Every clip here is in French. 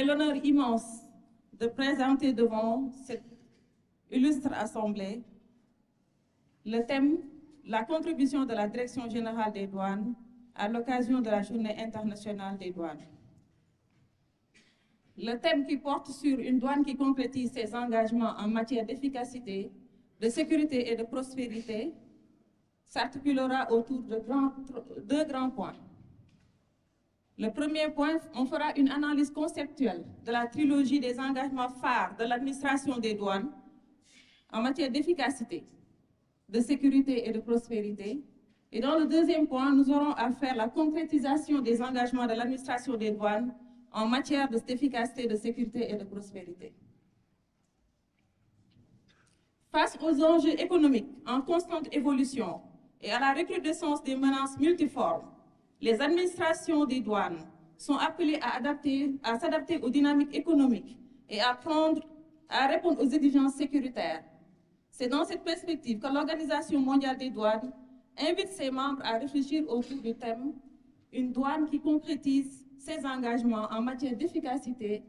l'honneur immense de présenter devant cette illustre assemblée le thème « La contribution de la Direction générale des douanes à l'occasion de la Journée internationale des douanes ». Le thème qui porte sur une douane qui concrétise ses engagements en matière d'efficacité, de sécurité et de prospérité s'articulera autour de deux grands points. Le premier point, on fera une analyse conceptuelle de la trilogie des engagements phares de l'administration des douanes en matière d'efficacité, de sécurité et de prospérité. Et dans le deuxième point, nous aurons à faire la concrétisation des engagements de l'administration des douanes en matière d'efficacité, de sécurité et de prospérité. Face aux enjeux économiques en constante évolution et à la recrudescence des menaces multiformes, les administrations des douanes sont appelées à s'adapter aux dynamiques économiques et à répondre aux exigences sécuritaires. C'est dans cette perspective que l'Organisation mondiale des douanes invite ses membres à réfléchir autour du thème « Une douane qui concrétise ses engagements en matière d'efficacité,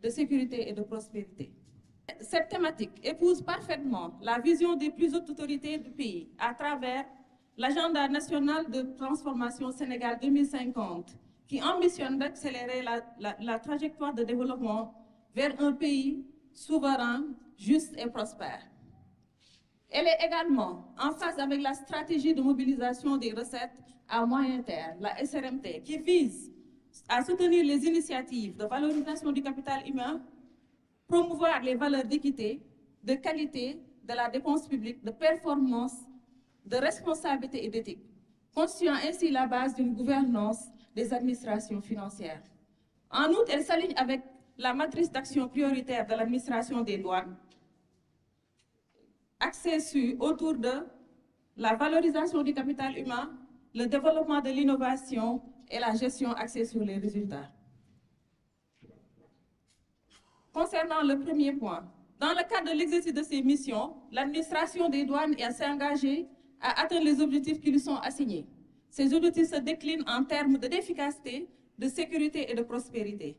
de sécurité et de prospérité ». Cette thématique épouse parfaitement la vision des plus hautes autorités du pays à travers l'agenda national de transformation Sénégal 2050, qui ambitionne d'accélérer la trajectoire de développement vers un pays souverain, juste et prospère. Elle est également en phase avec la stratégie de mobilisation des recettes à moyen terme, la SRMT, qui vise à soutenir les initiatives de valorisation du capital humain, promouvoir les valeurs d'équité, de qualité, de la dépense publique, de performance, de responsabilité et d'éthique, constituant ainsi la base d'une gouvernance des administrations financières. En outre, elle s'aligne avec la matrice d'action prioritaire de l'administration des douanes, axée autour de la valorisation du capital humain, le développement de l'innovation et la gestion axée sur les résultats. Concernant le premier point, dans le cadre de l'exercice de ses missions, l'administration des douanes s'est engagée à atteindre les objectifs qui lui sont assignés. Ces objectifs se déclinent en termes d'efficacité, de sécurité et de prospérité.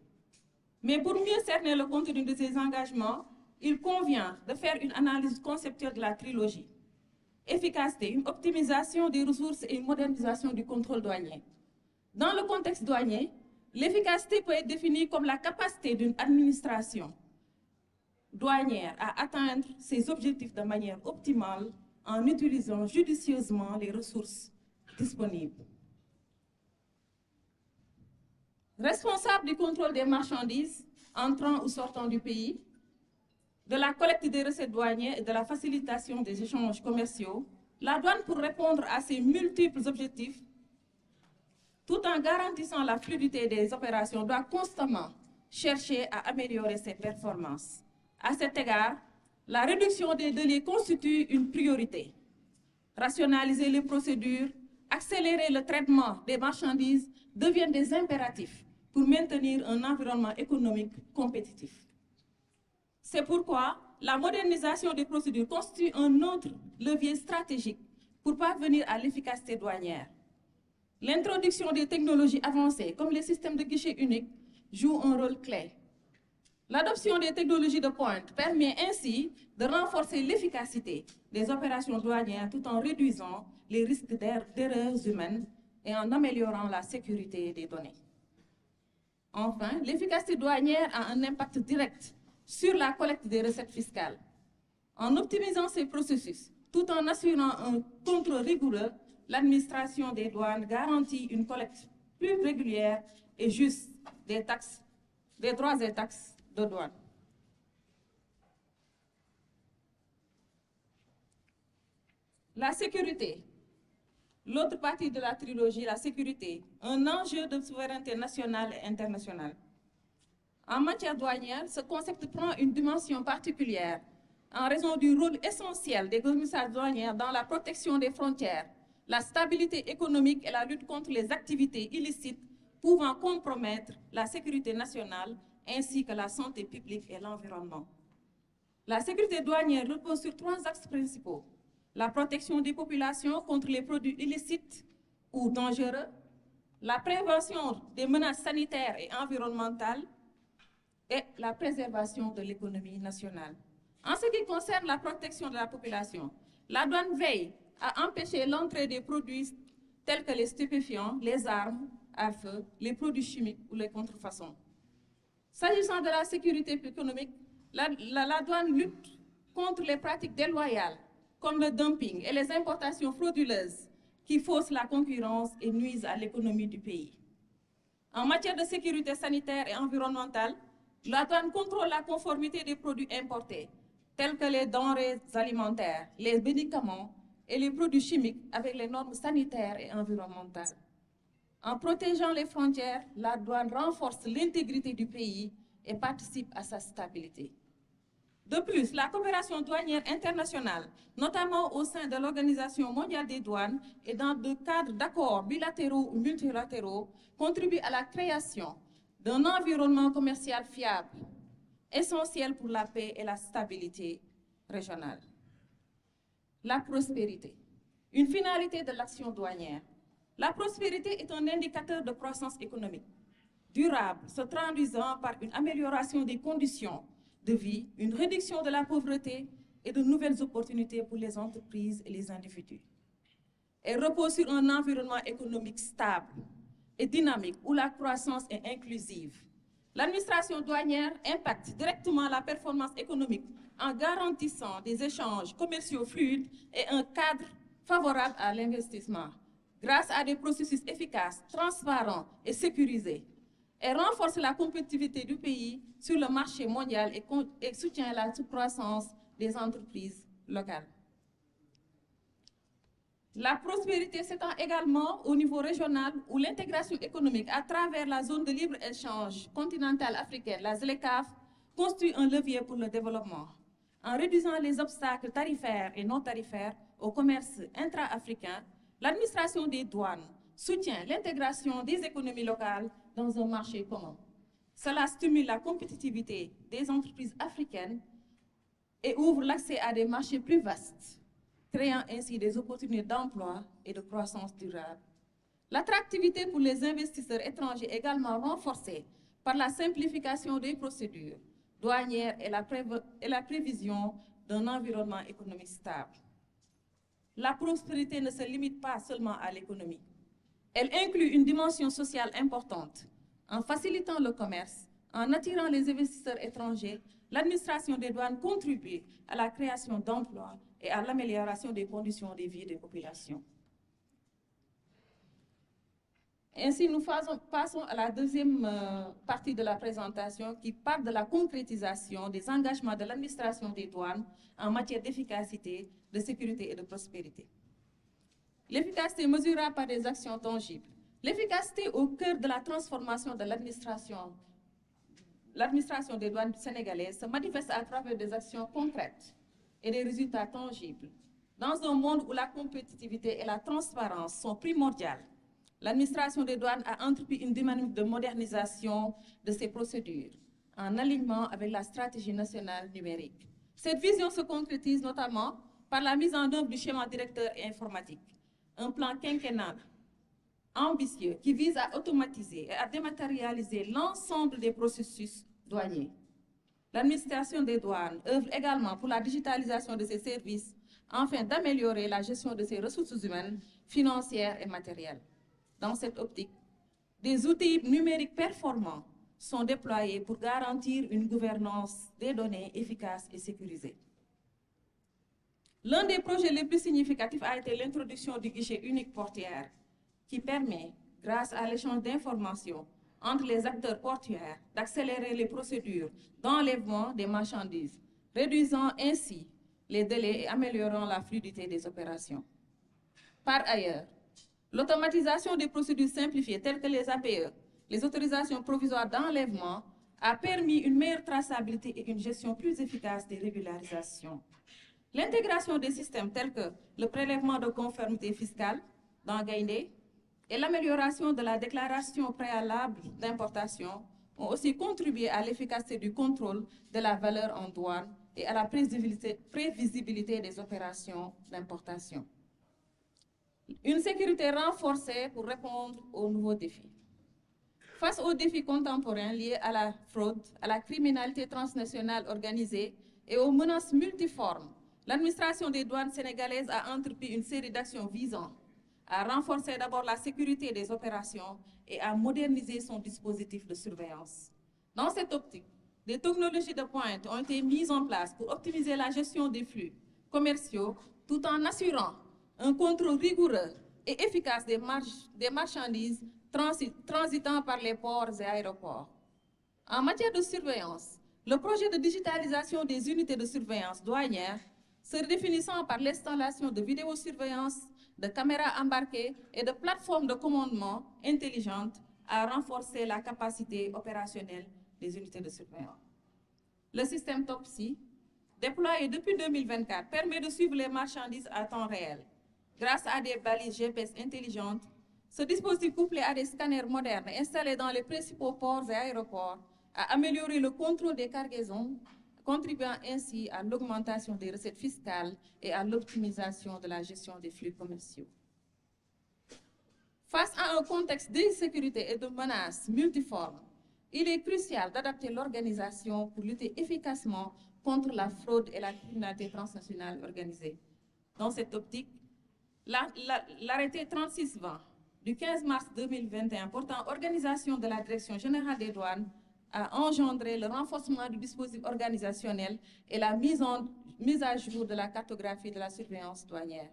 Mais pour mieux cerner le contenu de ces engagements, il convient de faire une analyse conceptuelle de la trilogie. Efficacité, une optimisation des ressources et une modernisation du contrôle douanier. Dans le contexte douanier, l'efficacité peut être définie comme la capacité d'une administration douanière à atteindre ses objectifs de manière optimale en utilisant judicieusement les ressources disponibles. Responsable du contrôle des marchandises entrant ou sortant du pays, de la collecte des recettes douanières et de la facilitation des échanges commerciaux, la douane, pour répondre à ces multiples objectifs, tout en garantissant la fluidité des opérations, doit constamment chercher à améliorer ses performances. À cet égard, la réduction des délais constitue une priorité. Rationaliser les procédures, accélérer le traitement des marchandises deviennent des impératifs pour maintenir un environnement économique compétitif. C'est pourquoi la modernisation des procédures constitue un autre levier stratégique pour parvenir à l'efficacité douanière. L'introduction des technologies avancées, comme les systèmes de guichet unique, joue un rôle clé. L'adoption des technologies de pointe permet ainsi de renforcer l'efficacité des opérations douanières tout en réduisant les risques d'erreurs humaines et en améliorant la sécurité des données. Enfin, l'efficacité douanière a un impact direct sur la collecte des recettes fiscales. En optimisant ces processus, tout en assurant un contrôle rigoureux, l'administration des douanes garantit une collecte plus régulière et juste des droits et taxes de douane. La sécurité, l'autre partie de la trilogie, la sécurité, un enjeu de souveraineté nationale et internationale. En matière douanière, ce concept prend une dimension particulière en raison du rôle essentiel des commissaires douanières dans la protection des frontières, la stabilité économique et la lutte contre les activités illicites pouvant compromettre la sécurité nationale ainsi que la santé publique et l'environnement. La sécurité douanière repose sur trois axes principaux: la protection des populations contre les produits illicites ou dangereux, la prévention des menaces sanitaires et environnementales, et la préservation de l'économie nationale. En ce qui concerne la protection de la population, la douane veille à empêcher l'entrée des produits tels que les stupéfiants, les armes à feu, les produits chimiques ou les contrefaçons. S'agissant de la sécurité économique, la douane lutte contre les pratiques déloyales comme le dumping et les importations frauduleuses qui faussent la concurrence et nuisent à l'économie du pays. En matière de sécurité sanitaire et environnementale, la douane contrôle la conformité des produits importés, tels que les denrées alimentaires, les médicaments et les produits chimiques avec les normes sanitaires et environnementales. En protégeant les frontières, la douane renforce l'intégrité du pays et participe à sa stabilité. De plus, la coopération douanière internationale, notamment au sein de l'Organisation mondiale des douanes et dans le cadre d'accords bilatéraux ou multilatéraux, contribue à la création d'un environnement commercial fiable, essentiel pour la paix et la stabilité régionale. La prospérité, une finalité de l'action douanière. La prospérité est un indicateur de croissance économique durable, se traduisant par une amélioration des conditions de vie, une réduction de la pauvreté et de nouvelles opportunités pour les entreprises et les individus. Elle repose sur un environnement économique stable et dynamique où la croissance est inclusive. L'administration douanière impacte directement la performance économique en garantissant des échanges commerciaux fluides et un cadre favorable à l'investissement. Grâce à des processus efficaces, transparents et sécurisés, elle renforce la compétitivité du pays sur le marché mondial et soutient la croissance des entreprises locales. La prospérité s'étend également au niveau régional où l'intégration économique à travers la zone de libre-échange continentale africaine, la ZLECAf, constitue un levier pour le développement. En réduisant les obstacles tarifaires et non tarifaires au commerce intra-africain, l'administration des douanes soutient l'intégration des économies locales dans un marché commun. Cela stimule la compétitivité des entreprises africaines et ouvre l'accès à des marchés plus vastes, créant ainsi des opportunités d'emploi et de croissance durable. L'attractivité pour les investisseurs étrangers est également renforcée par la simplification des procédures douanières et la prévision d'un environnement économique stable. La prospérité ne se limite pas seulement à l'économie. Elle inclut une dimension sociale importante. En facilitant le commerce, en attirant les investisseurs étrangers, l'administration des douanes contribue à la création d'emplois et à l'amélioration des conditions de vie des populations. Ainsi, nous passons à la deuxième partie de la présentation qui parle de la concrétisation des engagements de l'administration des douanes en matière d'efficacité, de sécurité et de prospérité. L'efficacité mesurable par des actions tangibles. L'efficacité au cœur de la transformation de l'administration des douanes sénégalaises se manifeste à travers des actions concrètes et des résultats tangibles. Dans un monde où la compétitivité et la transparence sont primordiales, l'administration des douanes a entrepris une dynamique de modernisation de ses procédures, en alignement avec la stratégie nationale numérique. Cette vision se concrétise notamment par la mise en œuvre du schéma directeur informatique, un plan quinquennal ambitieux qui vise à automatiser et à dématérialiser l'ensemble des processus douaniers. L'administration des douanes œuvre également pour la digitalisation de ses services afin d'améliorer la gestion de ses ressources humaines, financières et matérielles. Dans cette optique, des outils numériques performants sont déployés pour garantir une gouvernance des données efficace et sécurisée. L'un des projets les plus significatifs a été l'introduction du guichet unique portuaire qui permet, grâce à l'échange d'informations entre les acteurs portuaires, d'accélérer les procédures d'enlèvement des marchandises, réduisant ainsi les délais et améliorant la fluidité des opérations. Par ailleurs, l'automatisation des procédures simplifiées telles que les APE, les autorisations provisoires d'enlèvement, a permis une meilleure traçabilité et une gestion plus efficace des régularisations. L'intégration des systèmes tels que le prélèvement de conformité fiscale dans Gaïndé et l'amélioration de la déclaration préalable d'importation ont aussi contribué à l'efficacité du contrôle de la valeur en douane et à la prévisibilité des opérations d'importation. Une sécurité renforcée pour répondre aux nouveaux défis. Face aux défis contemporains liés à la fraude, à la criminalité transnationale organisée et aux menaces multiformes, l'administration des douanes sénégalaises a entrepris une série d'actions visant à renforcer d'abord la sécurité des opérations et à moderniser son dispositif de surveillance. Dans cette optique, des technologies de pointe ont été mises en place pour optimiser la gestion des flux commerciaux tout en assurant un contrôle rigoureux et efficace des marchandises transitant par les ports et aéroports. En matière de surveillance, le projet de digitalisation des unités de surveillance douanière se définissant par l'installation de vidéosurveillance, de caméras embarquées et de plateformes de commandement intelligentes a renforcé la capacité opérationnelle des unités de surveillance. Le système TOPSI, déployé depuis 2024, permet de suivre les marchandises à temps réel. Grâce à des balises GPS intelligentes, ce dispositif couplé à des scanners modernes installés dans les principaux ports et aéroports a amélioré le contrôle des cargaisons, contribuant ainsi à l'augmentation des recettes fiscales et à l'optimisation de la gestion des flux commerciaux. Face à un contexte d'insécurité et de menaces multiformes, il est crucial d'adapter l'organisation pour lutter efficacement contre la fraude et la criminalité transnationale organisée. Dans cette optique, l'arrêté 3620 du 15 mars 2021 portant organisation de la Direction générale des douanes a engendré le renforcement du dispositif organisationnel et la mise à jour de la cartographie de la surveillance douanière.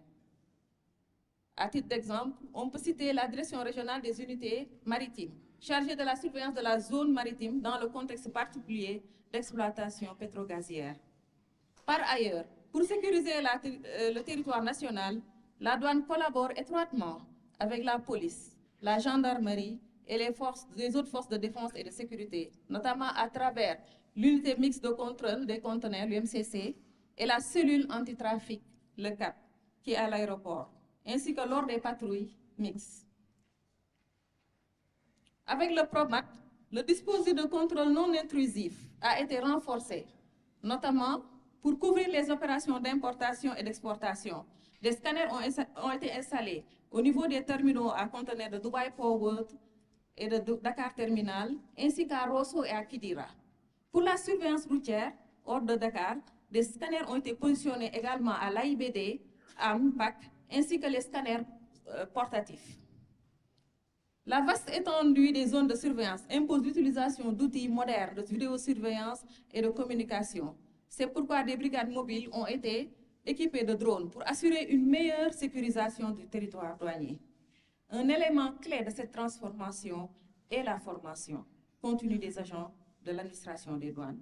À titre d'exemple, on peut citer la Direction régionale des unités maritimes, chargée de la surveillance de la zone maritime dans le contexte particulier d'exploitation pétrogazière. Par ailleurs, pour sécuriser le territoire national, la douane collabore étroitement avec la police, la gendarmerie et les autres forces de défense et de sécurité, notamment à travers l'unité mixte de contrôle des conteneurs, l'UMCC, et la cellule antitrafic, le CAP, qui est à l'aéroport, ainsi que lors des patrouilles mixtes. Avec le PROMAT, le dispositif de contrôle non intrusif a été renforcé, notamment pour couvrir les opérations d'importation et d'exportation. Des scanners ont été installés au niveau des terminaux à conteneurs de Dubai Port World et de Dakar Terminal, ainsi qu'à Rosso et à Kidira. Pour la surveillance routière, hors de Dakar, des scanners ont été positionnés également à l'AIBD, à MPAC, ainsi que les scanners portatifs. La vaste étendue des zones de surveillance impose l'utilisation d'outils modernes de vidéosurveillance et de communication. C'est pourquoi des brigades mobiles ont été équipées de drones pour assurer une meilleure sécurisation du territoire douanier. Un élément clé de cette transformation est la formation continue des agents de l'administration des douanes.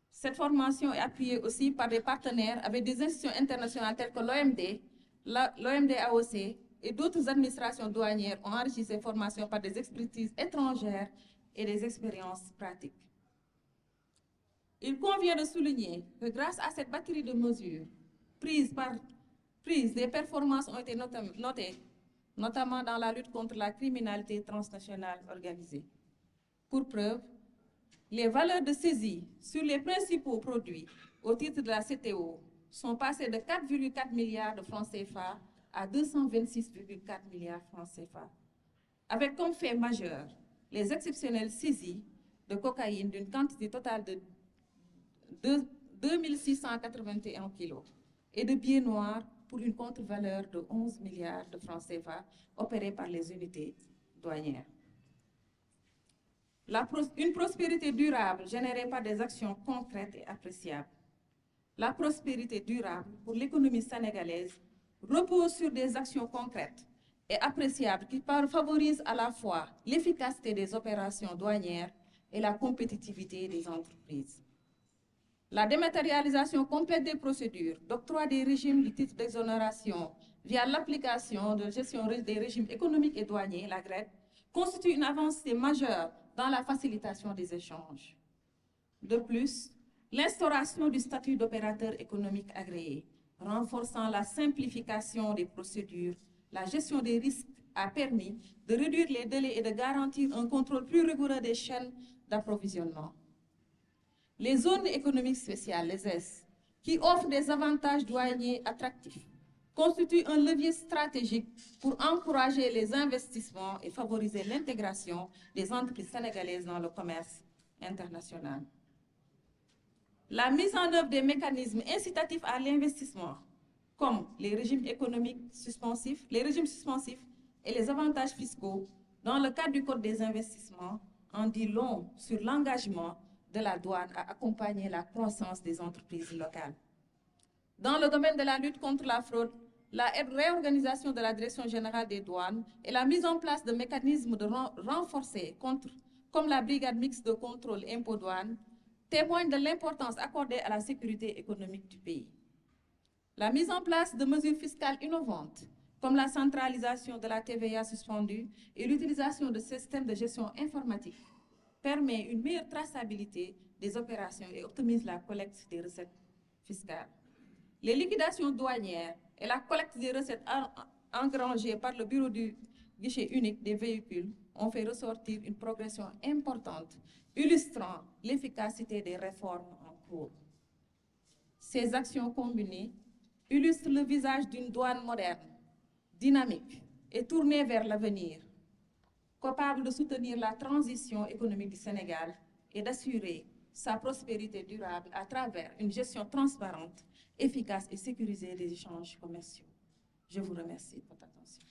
Cette formation est appuyée aussi par des partenaires avec des institutions internationales telles que l'OMD AOC et d'autres administrations douanières ont enrichi ces formations par des expertises étrangères et des expériences pratiques. Il convient de souligner que grâce à cette batterie de mesures prises, des performances ont été notées, notamment dans la lutte contre la criminalité transnationale organisée. Pour preuve, les valeurs de saisie sur les principaux produits au titre de la CTO sont passées de 4,4 milliards de francs CFA à 226,4 milliards de francs CFA, avec comme fait majeur les exceptionnelles saisies de cocaïne d'une quantité totale de 2681 kg et de billets noirs pour une contre-valeur de 11 milliards de francs CFA opérés par les unités douanières. Une prospérité durable générée par des actions concrètes et appréciables. La prospérité durable pour l'économie sénégalaise repose sur des actions concrètes et appréciables qui favorisent à la fois l'efficacité des opérations douanières et la compétitivité des entreprises. La dématérialisation complète des procédures, d'octroi des régimes du titre d'exonération via l'application de gestion des régimes économiques et douaniers, la GRED, constitue une avancée majeure dans la facilitation des échanges. De plus, l'instauration du statut d'opérateur économique agréé, renforçant la simplification des procédures, la gestion des risques, a permis de réduire les délais et de garantir un contrôle plus rigoureux des chaînes d'approvisionnement. Les zones économiques spéciales, les ZES, qui offrent des avantages douaniers attractifs, constitue un levier stratégique pour encourager les investissements et favoriser l'intégration des entreprises sénégalaises dans le commerce international. La mise en œuvre des mécanismes incitatifs à l'investissement, comme les régimes économiques suspensifs, et les avantages fiscaux, dans le cadre du Code des investissements, en dit long sur l'engagement de la douane à accompagner la croissance des entreprises locales. Dans le domaine de la lutte contre la fraude, la réorganisation de la Direction générale des douanes et la mise en place de mécanismes renforcés comme la brigade mixte de contrôle impôt-douane témoignent de l'importance accordée à la sécurité économique du pays. La mise en place de mesures fiscales innovantes, comme la centralisation de la TVA suspendue et l'utilisation de systèmes de gestion informatique, permet une meilleure traçabilité des opérations et optimise la collecte des recettes fiscales. Les liquidations douanières et la collecte des recettes engrangées par le bureau du guichet unique des véhicules ont fait ressortir une progression importante, illustrant l'efficacité des réformes en cours. Ces actions combinées illustrent le visage d'une douane moderne, dynamique et tournée vers l'avenir, capable de soutenir la transition économique du Sénégal et d'assurer sa prospérité durable à travers une gestion transparente, efficace et sécurisée des échanges commerciaux. Je vous remercie pour votre attention.